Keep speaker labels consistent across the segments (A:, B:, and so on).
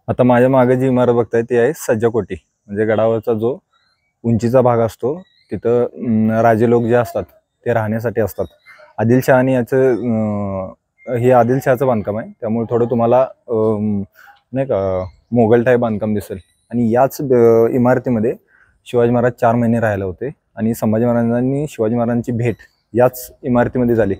A: आता माझ्या मागे जी इमारत बघताय ती आहे सज्जकोटी. म्हणजे गडावरचा जो उंचीचा भाग असतो तिथं राजे लोक जे असतात ते राहण्यासाठी असतात. आदिलशहाने याचं हे आदिलशहाचं बांधकाम आहे, त्यामुळे थोडं तुम्हाला नाही का मोगल टाईप बांधकाम दिसेल. आणि याच इमारतीमध्ये शिवाजी महाराज 4 महिने राहिले होते आणि संभाजी महाराजांनी शिवाजी महाराजांची भेट याच इमारतीमध्ये झाली.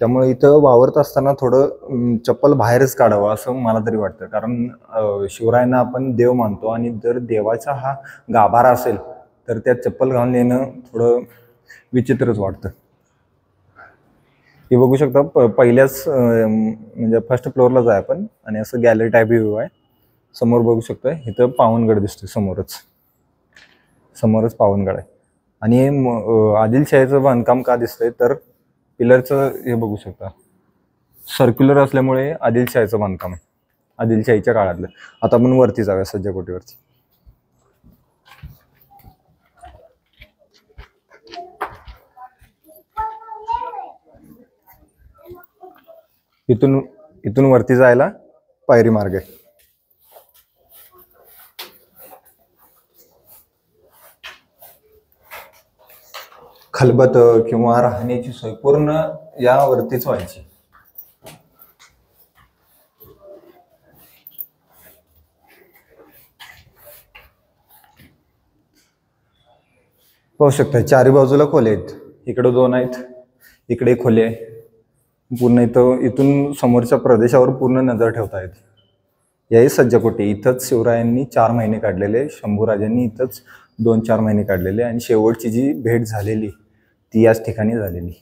A: त्यामुळे इथं वावरत असताना थोडं चप्पल बाहेरच काढावं असं मला तरी वाटतं. कारण शिवरायांना आपण देव मानतो आणि जर देवाचा हा गाभारा असेल तर त्यात चप्पल घालून येणं थोडं विचित्रच वाटतं. हे बघू शकता पहिल्याच म्हणजे फर्स्ट फ्लोअरलाच आहे आपण आणि असं गॅलरी टाईप व्ह्यू आहे. समोर बघू शकता इथं पावनगड दिसतोय समोरच पावनगड आहे. आणि आदिलशाहीचं बांधकाम का दिसतंय तर पिलरचं हे बघू शकता सर्क्युलर असल्यामुळे आदिलशाहीचं बांधकाम आहे, आदिलशाहीच्या काळातलं. आता आपण वरती जाऊया सज्जकोटीवरती. इथून वरती जायला पायरी मार्ग आहे. खलबत किंवा राहण्याची सोय पूर्ण यावरतीच व्हायची. पाहू शकता चारी बाजूला खोले आहेत. इकडे 2 आहेत, इकडे खोले आहे. पूर्ण इथून समोरच्या प्रदेशावर पूर्ण नजर ठेवता येते. याही सज्जकोटी इथंच शिवरायांनी 4 महिने काढलेले, शंभूराजांनी इथंच 2-4 महिने काढलेले आणि शेवटची जी भेट झालेली ती याच ठिकाणी झालेली.